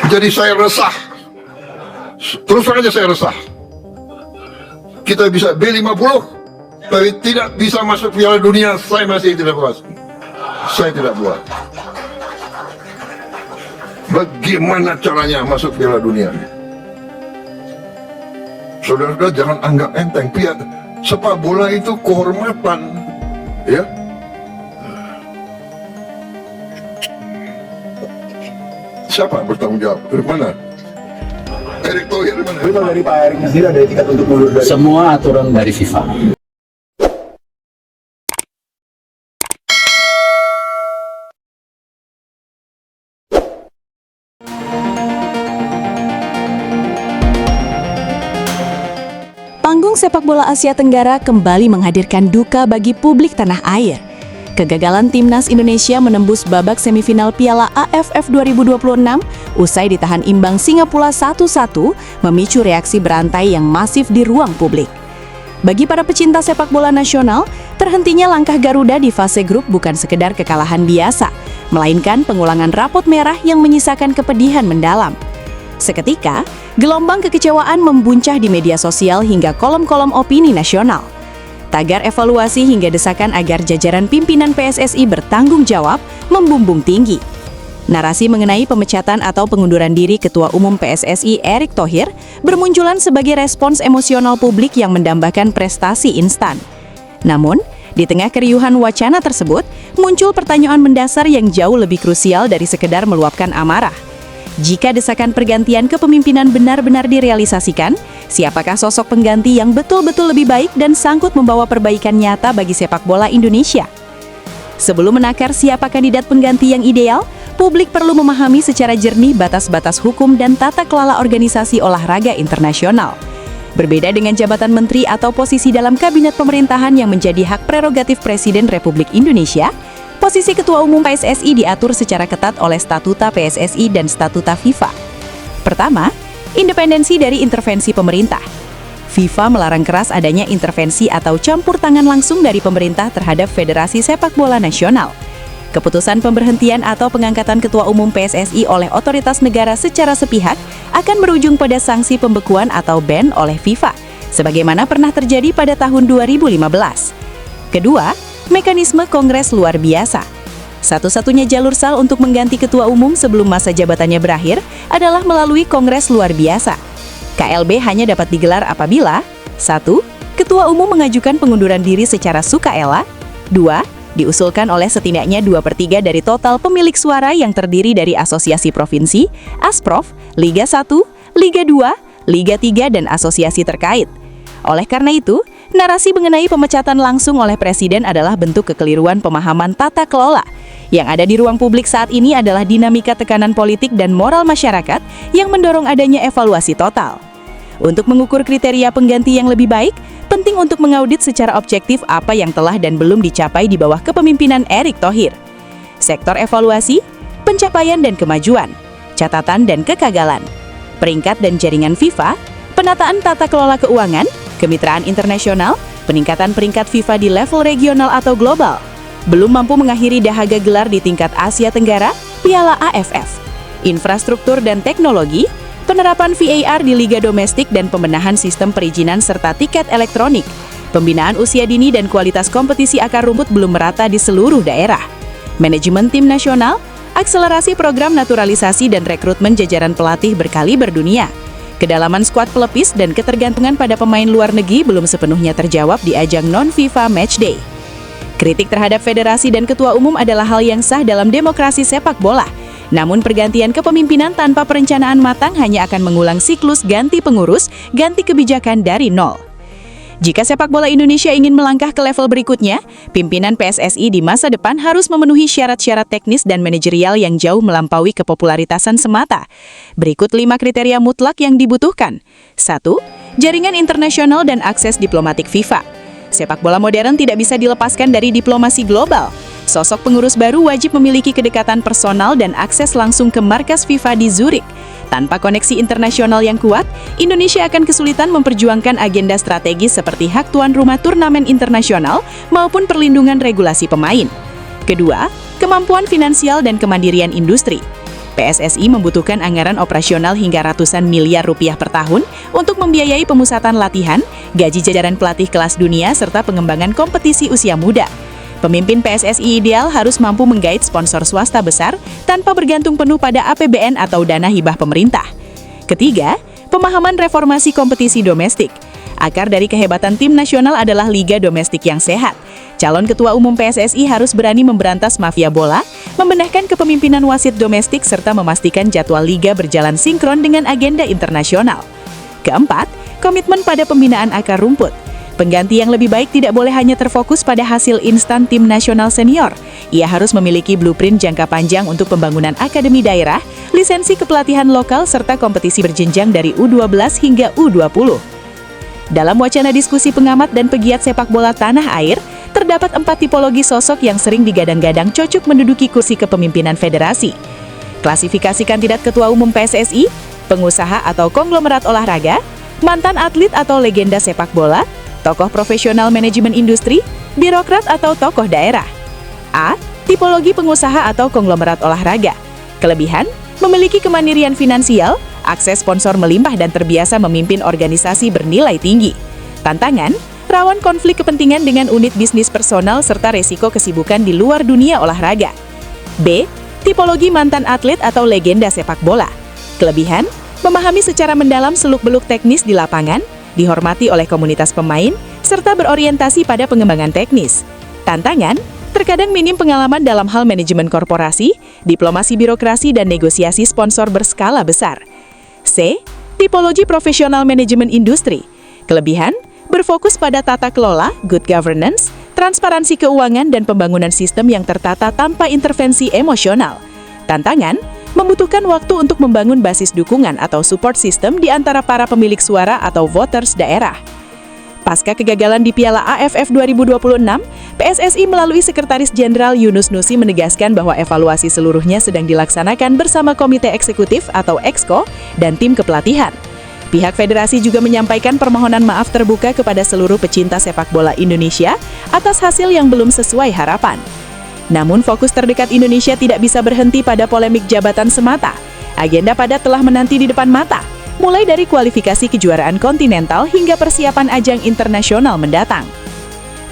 Jadi saya resah. Terus saja saya resah. Kita bisa B50, tapi tidak bisa masuk Piala Dunia. Saya masih tidak puas. Saya tidak puas. Bagaimana caranya masuk Piala Dunia? Saudara-saudara, jangan anggap enteng. Sepak bola itu kehormatan, ya. Siapa yang bertanggung jawab? Dari mana? Erick Thohir mana? Tapi kalau dari Pak Eriknya sendiri ada etikat untuk mundur dari Semua aturan dari FIFA. Panggung sepak bola Asia Tenggara kembali menghadirkan duka bagi publik tanah air. Kegagalan timnas Indonesia menembus babak semifinal Piala AFF 2026 usai ditahan imbang Singapura 1-1 memicu reaksi berantai yang masif di ruang publik. Bagi para pecinta sepak bola nasional, terhentinya langkah Garuda di fase grup bukan sekedar kekalahan biasa, melainkan pengulangan rapot merah yang menyisakan kepedihan mendalam. Seketika, gelombang kekecewaan membuncah di media sosial hingga kolom-kolom opini nasional. Tagar evaluasi hingga desakan agar jajaran pimpinan PSSI bertanggung jawab membumbung tinggi. Narasi mengenai pemecatan atau pengunduran diri Ketua Umum PSSI Erick Thohir bermunculan sebagai respons emosional publik yang mendambakan prestasi instan. Namun, di tengah keriuhan wacana tersebut, muncul pertanyaan mendasar yang jauh lebih krusial dari sekedar meluapkan amarah. Jika desakan pergantian kepemimpinan benar-benar direalisasikan, siapakah sosok pengganti yang betul-betul lebih baik dan sanggup membawa perbaikan nyata bagi sepak bola Indonesia? Sebelum menakar siapa kandidat pengganti yang ideal, publik perlu memahami secara jernih batas-batas hukum dan tata kelola organisasi olahraga internasional. Berbeda dengan jabatan menteri atau posisi dalam kabinet pemerintahan yang menjadi hak prerogatif Presiden Republik Indonesia, posisi Ketua Umum PSSI diatur secara ketat oleh Statuta PSSI dan Statuta FIFA. Pertama, independensi dari intervensi pemerintah. FIFA melarang keras adanya intervensi atau campur tangan langsung dari pemerintah terhadap Federasi Sepak Bola Nasional. Keputusan pemberhentian atau pengangkatan Ketua Umum PSSI oleh otoritas negara secara sepihak akan berujung pada sanksi pembekuan atau ban oleh FIFA, sebagaimana pernah terjadi pada tahun 2015. Kedua, mekanisme Kongres Luar Biasa. Satu-satunya jalur sah untuk mengganti Ketua Umum sebelum masa jabatannya berakhir adalah melalui Kongres Luar Biasa. KLB hanya dapat digelar apabila 1. Ketua Umum mengajukan pengunduran diri secara sukarela. 2. Diusulkan oleh setidaknya 2/3 dari total pemilik suara yang terdiri dari asosiasi provinsi, Asprof, Liga 1, Liga 2, Liga 3, dan asosiasi terkait. Oleh karena itu, narasi mengenai pemecatan langsung oleh Presiden adalah bentuk kekeliruan pemahaman tata kelola. Yang ada di ruang publik saat ini adalah dinamika tekanan politik dan moral masyarakat yang mendorong adanya evaluasi total. Untuk mengukur kriteria pengganti yang lebih baik, penting untuk mengaudit secara objektif apa yang telah dan belum dicapai di bawah kepemimpinan Erick Thohir. Sektor evaluasi, pencapaian dan kemajuan, catatan dan kegagalan, peringkat dan jaringan FIFA, penataan tata kelola keuangan, kemitraan internasional, peningkatan peringkat FIFA di level regional atau global, belum mampu mengakhiri dahaga gelar di tingkat Asia Tenggara, Piala AFF, infrastruktur dan teknologi, penerapan VAR di liga domestik dan pembenahan sistem perizinan serta tiket elektronik, pembinaan usia dini dan kualitas kompetisi akar rumput belum merata di seluruh daerah, manajemen tim nasional, akselerasi program naturalisasi dan rekrutmen jajaran pelatih berkaliber dunia, kedalaman skuad pelepis dan ketergantungan pada pemain luar negeri belum sepenuhnya terjawab di ajang non-FIFA Matchday. Kritik terhadap federasi dan ketua umum adalah hal yang sah dalam demokrasi sepak bola. Namun pergantian kepemimpinan tanpa perencanaan matang hanya akan mengulang siklus ganti pengurus, ganti kebijakan dari nol. Jika sepak bola Indonesia ingin melangkah ke level berikutnya, pimpinan PSSI di masa depan harus memenuhi syarat-syarat teknis dan manajerial yang jauh melampaui kepopularitasan semata. Berikut 5 kriteria mutlak yang dibutuhkan. 1. Jaringan internasional dan akses diplomatik FIFA. Sepak bola modern tidak bisa dilepaskan dari diplomasi global. Sosok pengurus baru wajib memiliki kedekatan personal dan akses langsung ke markas FIFA di Zurich. Tanpa koneksi internasional yang kuat, Indonesia akan kesulitan memperjuangkan agenda strategis seperti hak tuan rumah turnamen internasional maupun perlindungan regulasi pemain. Kedua, kemampuan finansial dan kemandirian industri. PSSI membutuhkan anggaran operasional hingga ratusan miliar rupiah per tahun untuk membiayai pemusatan latihan, gaji jajaran pelatih kelas dunia, serta pengembangan kompetisi usia muda. Pemimpin PSSI ideal harus mampu menggait sponsor swasta besar tanpa bergantung penuh pada APBN atau dana hibah pemerintah. Ketiga, pemahaman reformasi kompetisi domestik. Akar dari kehebatan tim nasional adalah liga domestik yang sehat. Calon Ketua Umum PSSI harus berani memberantas mafia bola, membenahkan kepemimpinan wasit domestik, serta memastikan jadwal liga berjalan sinkron dengan agenda internasional. Keempat, komitmen pada pembinaan akar rumput. Pengganti yang lebih baik tidak boleh hanya terfokus pada hasil instan tim nasional senior. Ia harus memiliki blueprint jangka panjang untuk pembangunan akademi daerah, lisensi kepelatihan lokal, serta kompetisi berjenjang dari U12 hingga U20. Dalam wacana diskusi pengamat dan pegiat sepak bola tanah air, terdapat 4 tipologi sosok yang sering digadang-gadang cocok menduduki kursi kepemimpinan federasi. Klasifikasi kandidat Ketua Umum PSSI, pengusaha atau konglomerat olahraga, mantan atlet atau legenda sepak bola, tokoh profesional manajemen industri, birokrat atau tokoh daerah. A. Tipologi pengusaha atau konglomerat olahraga. Kelebihan, memiliki kemandirian finansial, akses sponsor melimpah, dan terbiasa memimpin organisasi bernilai tinggi. Tantangan, rawan konflik kepentingan dengan unit bisnis personal serta resiko kesibukan di luar dunia olahraga. B. Tipologi mantan atlet atau legenda sepak bola. Kelebihan, memahami secara mendalam seluk-beluk teknis di lapangan, dihormati oleh komunitas pemain, serta berorientasi pada pengembangan teknis. Tantangan, terkadang minim pengalaman dalam hal manajemen korporasi, diplomasi birokrasi, dan negosiasi sponsor berskala besar. C. Tipologi profesional manajemen industri. Kelebihan, berfokus pada tata kelola, good governance, transparansi keuangan, dan pembangunan sistem yang tertata tanpa intervensi emosional. Tantangan, membutuhkan waktu untuk membangun basis dukungan atau support system di antara para pemilik suara atau voters daerah. Pasca kegagalan di Piala AFF 2026, PSSI melalui Sekretaris Jenderal Yunus Nusi menegaskan bahwa evaluasi seluruhnya sedang dilaksanakan bersama Komite Eksekutif atau Exco dan tim kepelatihan. Pihak federasi juga menyampaikan permohonan maaf terbuka kepada seluruh pecinta sepak bola Indonesia atas hasil yang belum sesuai harapan. Namun fokus terdekat Indonesia tidak bisa berhenti pada polemik jabatan semata. Agenda padat telah menanti di depan mata, mulai dari kualifikasi kejuaraan kontinental hingga persiapan ajang internasional mendatang.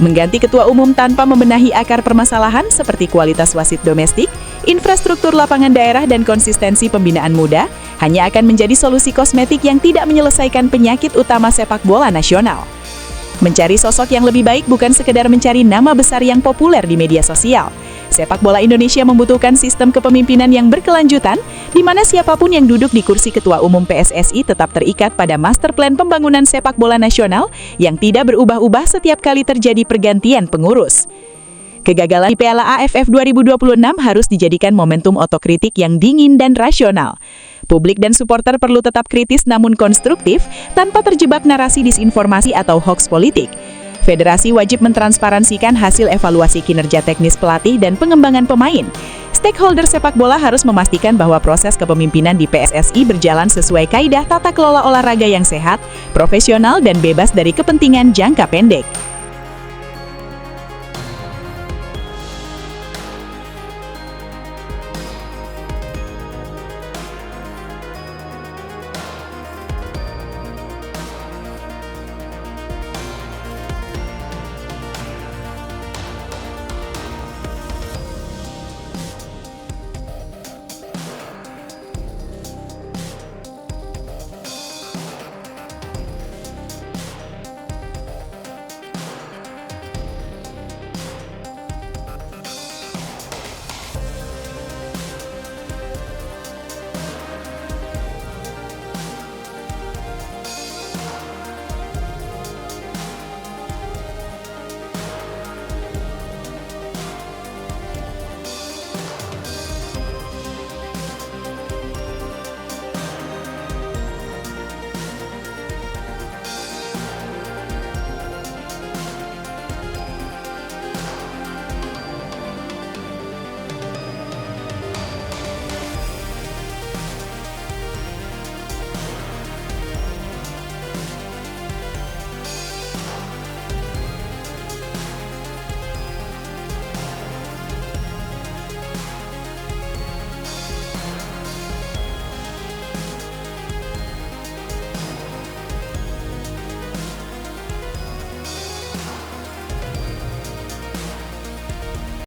Mengganti ketua umum tanpa membenahi akar permasalahan seperti kualitas wasit domestik, infrastruktur lapangan daerah, dan konsistensi pembinaan muda hanya akan menjadi solusi kosmetik yang tidak menyelesaikan penyakit utama sepak bola nasional. Mencari sosok yang lebih baik bukan sekedar mencari nama besar yang populer di media sosial. Sepak bola Indonesia membutuhkan sistem kepemimpinan yang berkelanjutan, di mana siapapun yang duduk di kursi Ketua Umum PSSI tetap terikat pada master plan pembangunan sepak bola nasional yang tidak berubah-ubah setiap kali terjadi pergantian pengurus. Kegagalan di Piala AFF 2026 harus dijadikan momentum otokritik yang dingin dan rasional. Publik dan supporter perlu tetap kritis namun konstruktif, tanpa terjebak narasi disinformasi atau hoax politik. Federasi wajib mentransparansikan hasil evaluasi kinerja teknis pelatih dan pengembangan pemain. Stakeholder sepak bola harus memastikan bahwa proses kepemimpinan di PSSI berjalan sesuai kaidah tata kelola olahraga yang sehat, profesional, dan bebas dari kepentingan jangka pendek.